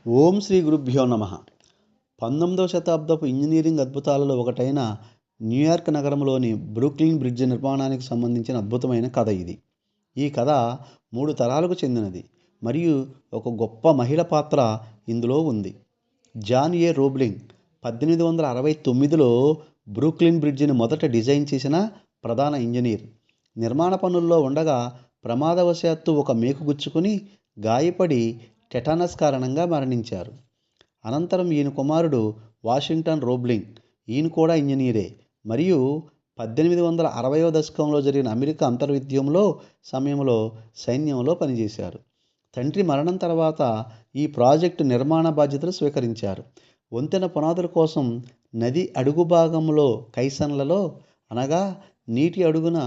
ఓం శ్రీ గురుభ్యో నమ. 19వ శతాబ్దపు ఇంజనీరింగ్ అద్భుతాలలో ఒకటైన న్యూయార్క్ నగరంలోని బ్రూక్లిన్ బ్రిడ్జ్ నిర్మాణానికి సంబంధించిన అద్భుతమైన కథ ఇది. ఈ కథ 3 తరాలకు చెందినది మరియు ఒక గొప్ప మహిళ పాత్ర ఇందులో ఉంది. జాన్ ఏ రోబ్లింగ్ 1869లో బ్రూక్లిన్ బ్రిడ్జిని మొదట డిజైన్ చేసిన ప్రధాన ఇంజనీర్. నిర్మాణ పనుల్లో ఉండగా ప్రమాదవశాత్తు ఒక మేకు గుచ్చుకుని గాయపడి టెటానస్ కారణంగా మరణించారు. అనంతరం ఈయన కుమారుడు వాషింగ్టన్ రోబ్లింగ్, ఈయన కూడా ఇంజనీరే మరియు 1860వ దశకంలో జరిగిన అమెరికా అంతర్యుద్ధంలో సమయంలో సైన్యంలో పనిచేశారు. తండ్రి మరణం తర్వాత ఈ ప్రాజెక్టు నిర్మాణ బాధ్యతలు స్వీకరించారు. వంతెన పునాదుల కోసం నది అడుగు భాగంలో కైసన్లలో అనగా నీటి అడుగున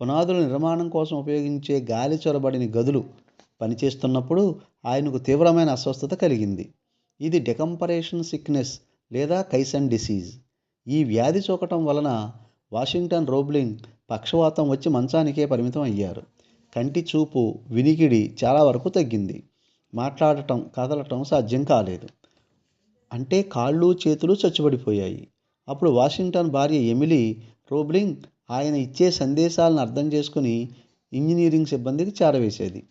పునాదుల నిర్మాణం కోసం ఉపయోగించే గాలి చొరబడిన గదులు పనిచేస్తున్నప్పుడు ఆయనకు తీవ్రమైన అస్వస్థత కలిగింది. ఇది డెకంపరేషన్ సిక్నెస్ లేదా కైసన్ డిసీజ్. ఈ వ్యాధి సోకటం వలన వాషింగ్టన్ రోబ్లింగ్ పక్షవాతం వచ్చి మంచానికే పరిమితం అయ్యారు. కంటి చూపు, వినికిడి చాలా వరకు తగ్గింది. మాట్లాడటం, కదలటం సాధ్యం కాలేదు. అంటే కాళ్ళు చేతులు చచ్చుబడిపోయాయి. అప్పుడు వాషింగ్టన్ భార్య ఎమిలీ రోబ్లింగ్ ఆయన ఇచ్చే సందేశాలను అర్థం చేసుకుని ఇంజనీరింగ్ సిబ్బందికి చేరవేసేది.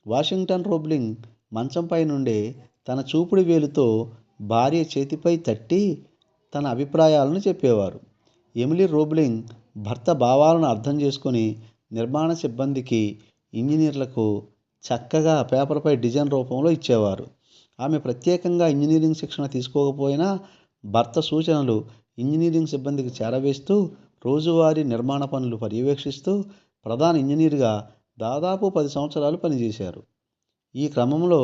వాషింగ్టన్ రోబ్లింగ్ మంచంపై నుండే తన చూపుడు వేలుతో భార్య చేతిపై తట్టి తన అభిప్రాయాలను చెప్పేవారు. ఎమిలీ రోబ్లింగ్ భర్త భావాలను అర్థం చేసుకుని నిర్మాణ సిబ్బందికి, ఇంజనీర్లకు చక్కగా పేపర్పై డిజైన్ రూపంలో ఇచ్చేవారు. ఆమె ప్రత్యేకంగా ఇంజనీరింగ్ శిక్షణ తీసుకోకపోయినా భర్త సూచనలు ఇంజనీరింగ్ సిబ్బందికి చేరవేస్తూ రోజువారీ నిర్మాణ పనులు పర్యవేక్షిస్తూ ప్రధాన ఇంజనీర్గా దాదాపు 10 సంవత్సరాలు పనిచేశారు. ఈ క్రమంలో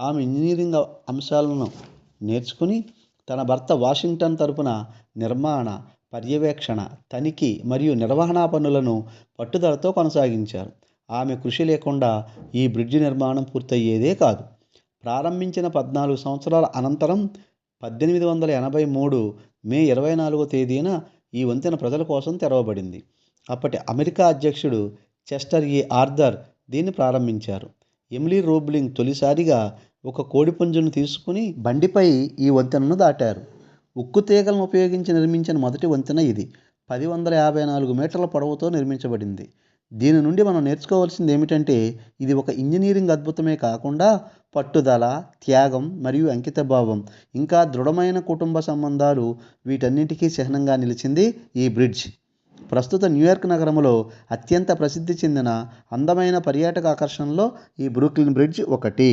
ఆమె ఇంజనీరింగ్ అంశాలను నేర్చుకుని తన భర్త వాషింగ్టన్ తరపున నిర్మాణ, పర్యవేక్షణ, తనిఖీ మరియు నిర్వహణ పనులను పట్టుదలతో కొనసాగించారు. ఆమె కృషి లేకుండా ఈ బ్రిడ్జి నిర్మాణం పూర్తయ్యేదే కాదు. ప్రారంభించిన 14 సంవత్సరాల అనంతరం 1883 మే 24వ తేదీన ఈ వంతెన ప్రజల కోసం తెరవబడింది. అప్పటి అమెరికా అధ్యక్షుడు చెస్టర్ ఏ ఆర్థర్ దీన్ని ప్రారంభించారు. ఎమిలీ రోబ్లింగ్ తొలిసారిగా ఒక కోడిపుంజును తీసుకుని బండిపై ఈ వంతెనను దాటారు. ఉక్కు తీగలను ఉపయోగించి నిర్మించిన మొదటి వంతెన ఇది. 154 మీటర్ల పొడవుతో నిర్మించబడింది. దీని నుండి మనం నేర్చుకోవాల్సింది ఏమిటంటే ఇది ఒక ఇంజనీరింగ్ అద్భుతమే కాకుండా పట్టుదల, త్యాగం మరియు అంకితభావం, ఇంకా దృఢమైన కుటుంబ సంబంధాలు, వీటన్నిటికీ చిహ్నంగా నిలిచింది ఈ బ్రిడ్జ్. ప్రస్తుత న్యూయార్క్ నగరంలో అత్యంత ప్రసిద్ధి చెందిన అందమైన పర్యాటక ఆకర్షణలో ఈ బ్రూక్లిన్ బ్రిడ్జ్ ఒకటి.